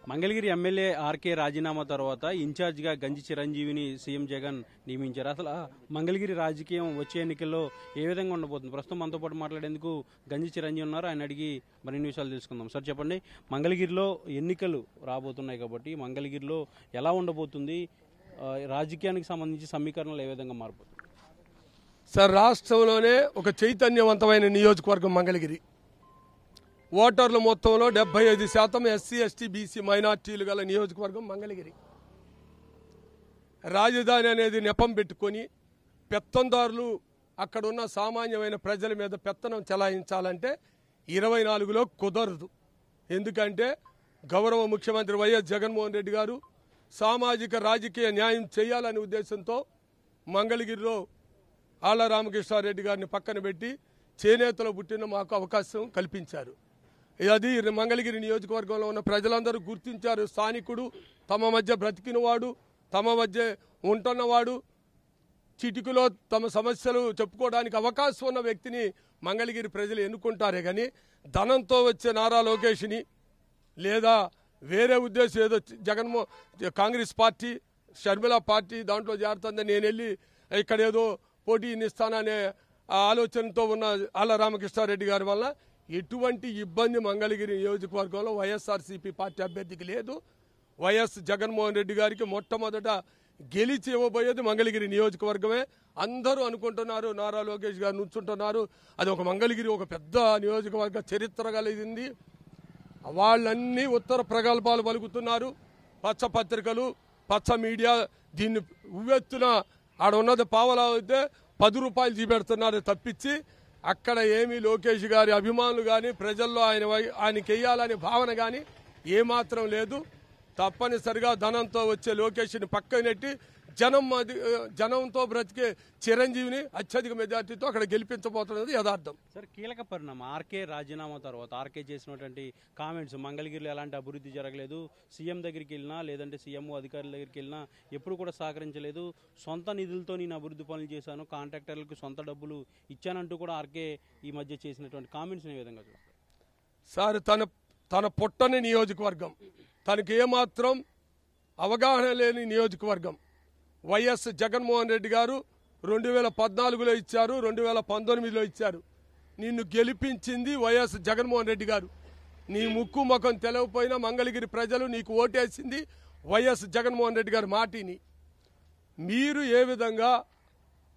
Mangalagiri MLA RK రాజీనామా తర్వాత ఇన్ఛార్జిగా గంజి చిరంజీవిని సీఎం జగన్ నియమించారు. అసలు మంగళగిరి రాజకీయం వచ్చే ఎన్నికల్లో ఏ విధంగా ఉండబోతుంది? ప్రస్తుతం మనతో పాటు మాట్లాడేందుకు గంజి చిరంజీవి ఉన్నారు. ఆయన అడిగి మరిన్ని విషయాలు తెలుసుకుందాం. సార్ చెప్పండి, మంగళగిరిలో ఎన్నికలు రాబోతున్నాయి కాబట్టి మంగళగిరిలో ఎలా ఉండబోతుంది? రాజకీయానికి సంబంధించి సమీకరణలు ఏ విధంగా మారిపోతుంది? సార్, రాష్ట్రంలోనే ఒక చైతన్యవంతమైన నియోజకవర్గం మంగళగిరి. ఓటర్ల మొత్తంలో 75% ఎస్సీ ఎస్టీ బీసీ మైనార్టీలు గల నియోజకవర్గం మంగళగిరి. రాజధాని అనేది నెపం పెట్టుకొని పెత్తందారులు అక్కడున్న సామాన్యమైన ప్రజల మీద పెత్తనం చెలాయించాలంటే 24లో కుదరదు. ఎందుకంటే గౌరవ ముఖ్యమంత్రి వైఎస్ జగన్మోహన్ రెడ్డి గారు సామాజిక రాజకీయ న్యాయం చేయాలనే ఉద్దేశంతో మంగళగిరిలో ఆళ్ల రామకృష్ణారెడ్డి గారిని పక్కన పెట్టి చేనేతలో పుట్టిన మాకు అవకాశం కల్పించారు. అది మంగళగిరి నియోజకవర్గంలో ఉన్న ప్రజలందరూ గుర్తించారు. స్థానికుడు, తమ మధ్య బ్రతికినవాడు, తమ మధ్య ఉంటున్నవాడు, చిటికలో తమ సమస్యలు చెప్పుకోవడానికి అవకాశం ఉన్న వ్యక్తిని మంగళగిరి ప్రజలు ఎన్నుకుంటారే కానీ ధనంతో వచ్చే నారా లోకేష్ని లేదా వేరే ఉద్దేశం ఏదో కాంగ్రెస్ పార్టీ, షర్మిల పార్టీ దాంట్లో చేరుతుందని నేను వెళ్ళి ఇక్కడ ఏదో పోటీనిస్తాననే ఆలోచనతో ఉన్న ఆళ్ల రామకృష్ణారెడ్డి గారి వల్ల ఎటువంటి ఇబ్బంది మంగళగిరి నియోజకవర్గంలో వైఎస్ఆర్సీపీ పార్టీ అభ్యర్థికి లేదు. వైఎస్ జగన్మోహన్ రెడ్డి గారికి మొట్టమొదట గెలిచి ఇవ్వబోయేది మంగళగిరి నియోజకవర్గమే. అందరూ అనుకుంటున్నారు నారా లోకేష్ గారు నుంచుంటున్నారు. అది ఒక మంగళగిరి ఒక పెద్ద నియోజకవర్గ చరిత్ర కలిగింది. వాళ్ళన్నీ ఉత్తర ప్రగల్భాలు పలుకుతున్నారు. పచ్చ పత్రికలు, పచ్చ మీడియా దీన్ని ఉవ్వెత్తున ఆడ ఉన్నది పావలా అయితే 10 రూపాయలు చూపెడుతున్నారు తప్పించి అక్కడ ఏమీ లోకేష్ గారి అభిమానులు కానీ ప్రజల్లో ఆయనకి వెయ్యాలనే భావన కానీ ఏమాత్రం లేదు. తప్పనిసరిగా ధనంతో వచ్చే లోకేష్ని పక్కన నెట్టి జనంతో బ్రతికే చిరంజీవిని అత్యధిక మెజార్టీతో అక్కడ గెలిపించబోతున్నది యథార్థం. సార్, కీలక పరిణామం ఆర్కే రాజీనామా తర్వాత ఆర్కే చేసినటువంటి కామెంట్స్, మంగళగిరిలో ఎలాంటి అభివృద్ధి జరగలేదు, సీఎం దగ్గరికి వెళ్ళినా లేదంటే సీఎం అధికారుల దగ్గరికి వెళ్ళినా ఎప్పుడు కూడా సహకరించలేదు, సొంత నిధులతో నేను అభివృద్ధి పనులు చేశాను, కాంట్రాక్టర్లకు సొంత డబ్బులు ఇచ్చానంటూ కూడా ఆర్కే ఈ మధ్య చేసినటువంటి కామెంట్స్ ఏ విధంగా చూడాలి? సార్, తన పుట్టని నియోజకవర్గం, తనకి ఏమాత్రం అవగాహన లేని నియోజకవర్గం. వైఎస్ జగన్మోహన్ రెడ్డి గారు 2014లో ఇచ్చారు, 2019లో ఇచ్చారు. నిన్ను గెలిపించింది వైఎస్ జగన్మోహన్ రెడ్డి గారు. నీ ముక్కు ముఖం తెలవపోయినా మంగళగిరి ప్రజలు నీకు ఓటేసింది వైఎస్ జగన్మోహన్ రెడ్డి గారి మాటిని. మీరు ఏ విధంగా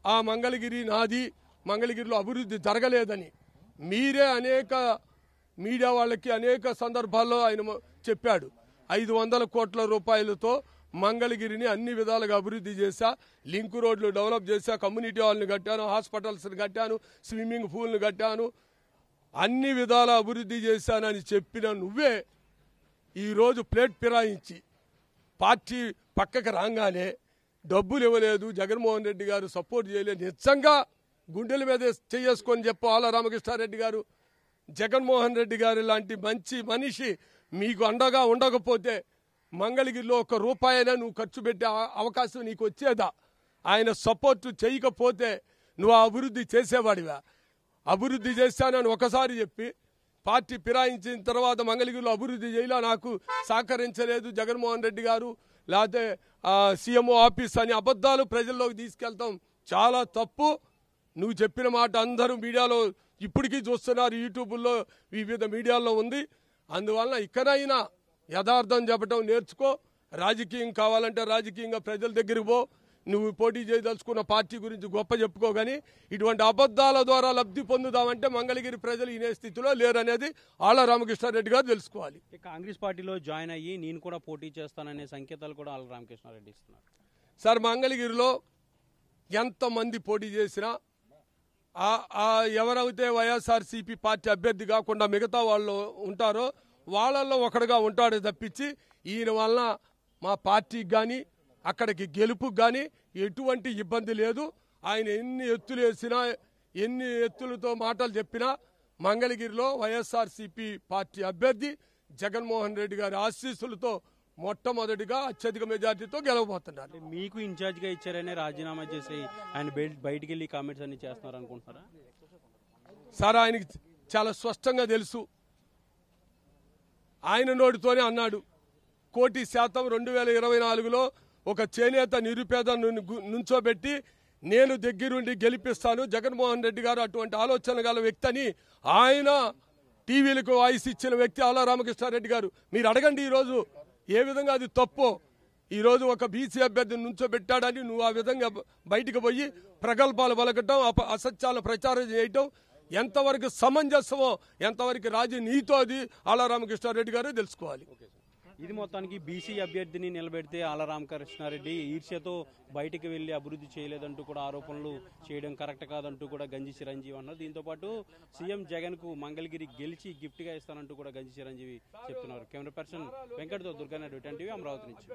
ఆ మంగళగిరి నాది, మంగళగిరిలో అభివృద్ధి జరగలేదని మీరే అనేక మీడియా వాళ్ళకి అనేక సందర్భాల్లో ఆయన చెప్పాడు. 500 కోట్ల రూపాయలతో మంగళగిరిని అన్ని విధాలుగా అభివృద్ధి చేశా, లింక్ రోడ్లు డెవలప్ చేశా, కమ్యూనిటీ హాల్ని కట్టాను, హాస్పిటల్స్ని కట్టాను, స్విమ్మింగ్ పూల్ని కట్టాను, అన్ని విధాల అభివృద్ధి చేశానని చెప్పిన నువ్వే ఈరోజు ప్లేట్ ఫిరాయించి పార్టీ పక్కకి రాగానే డబ్బులు ఇవ్వలేదు, జగన్మోహన్ రెడ్డి గారు సపోర్ట్ చేయలేదు. నిజంగా గుండెల మీద చేసుకొని చెప్పు ఆళ్ల రామకృష్ణారెడ్డి గారు. జగన్మోహన్ రెడ్డి గారు లాంటి మంచి మనిషి మీకు అండగా ఉండకపోతే మంగళగిరిలో 1 రూపాయైనా నువ్వు ఖర్చు పెట్టే అవకాశం నీకు వచ్చేదా? ఆయన సపోర్టు చేయకపోతే నువ్వు అభివృద్ధి చేసేవాడివా? అభివృద్ధి చేశానని ఒకసారి చెప్పి పార్టీ ఫిరాయించిన తర్వాత మంగళగిరిలో అభివృద్ధి చేయాల నాకు సహకరించలేదు జగన్మోహన్ రెడ్డి గారు, లేకపోతే సీఎంఓ ఆఫీస్ అని అబద్ధాలు ప్రజల్లోకి తీసుకెళ్తాం చాలా తప్పు. నువ్వు చెప్పిన మాట అందరూ మీడియాలో ఇప్పటికీ చూస్తున్నారు, యూట్యూబ్లో వివిధ మీడియాల్లో ఉంది. అందువల్ల ఇక్కడైనా యథార్థం చెప్పడం నేర్చుకో. రాజకీయం కావాలంటే రాజకీయంగా ప్రజల దగ్గరికి పో. నువ్వు పోటీ చేయదలుచుకున్న పార్టీ గురించి గొప్ప చెప్పుకో, కానీ ఇటువంటి అబద్ధాల ద్వారా లబ్ధి పొందుదామంటే మంగళగిరి ప్రజలు ఇనే స్థితిలో లేరనేది ఆళ్ల రామకృష్ణారెడ్డి గారు తెలుసుకోవాలి. కాంగ్రెస్ పార్టీలో జాయిన్ అయ్యి నేను కూడా పోటీ చేస్తాననే సంకేతాలు కూడా ఆళ్ల రామకృష్ణారెడ్డి ఇస్తున్నారు. సార్, మంగళగిరిలో ఎంతమంది పోటీ చేసినా ఎవరైతే వైఎస్ఆర్సీపీ పార్టీ అభ్యర్థి కాకుండా మిగతా వాళ్ళు ఉంటారో వాళ్ళల్లో ఒకడుగా ఉంటాడు తప్పించి ఈయన వలన మా పార్టీకి కానీ అక్కడికి గెలుపుకి కానీ ఎటువంటి ఇబ్బంది లేదు. ఆయన ఎన్ని ఎత్తులు వేసినా ఎన్ని ఎత్తులతో మాటలు చెప్పినా మంగళగిరిలో వైఎస్ఆర్సీపీ పార్టీ అభ్యర్థి జగన్మోహన్ రెడ్డి గారి ఆశీస్సులతో మొట్టమొదటిగా అత్యధిక మెజార్టీతో గెలవబోతున్నారు. మీకు ఇన్ఛార్జిగా ఇచ్చారనే రాజీనామా చేసి ఆయన బయటికి వెళ్ళి కామెంట్స్ అన్ని చేస్తున్నారు అనుకుంటున్నారా? సార్, ఆయనకి చాలా స్పష్టంగా తెలుసు. ఆయన నోటితోనే అన్నాడు, 1,00,00,000% 2024లో ఒక చేనేత నిరుపేద నుంచోబెట్టి నేను దగ్గరుండి గెలిపిస్తాను, జగన్మోహన్ రెడ్డి గారు అటువంటి ఆలోచన గల వ్యక్తి అని ఆయన టీవీలకు వాయిస్ ఇచ్చిన వ్యక్తి ఆళ్ల రామకృష్ణారెడ్డి గారు. మీరు అడగండి ఈరోజు ఏ విధంగా అది తప్పు. ఈరోజు ఒక బీసీ అభ్యర్థిని నుంచోబెట్టాడని నువ్వు ఆ విధంగా బయటకు పోయి ప్రగల్భాలు పలకటం, అసత్యాల ప్రచారం చేయటం ఎంతవరకు సమంజసమో, ఎంతవరకు రాజనీతో అది ఆళ్ల రామకృష్ణారెడ్డి గారు తెలుసుకోవాలి. ఇది మొత్తానికి బీసీ అభ్యర్థిని నిలబెడితే ఆళ్ల రామకృష్ణారెడ్డి ఈర్ష్యతో బయటికి వెళ్లి అభివృద్ధి చేయలేదంటూ కూడా ఆరోపణలు చేయడం కరెక్ట్ కాదంటూ కూడా గంజి చిరంజీవి అన్నారు. దీంతో పాటు సీఎం జగన్ కు మంగళగిరి గెలిచి గిఫ్ట్ గా ఇస్తానంటూ కూడా గంజి చిరంజీవి చెప్తున్నారు. కెమెరా పర్సన్ వెంకట్తో దుర్గానాయుడు, 10 టీవీ, అమరావతి నుంచి.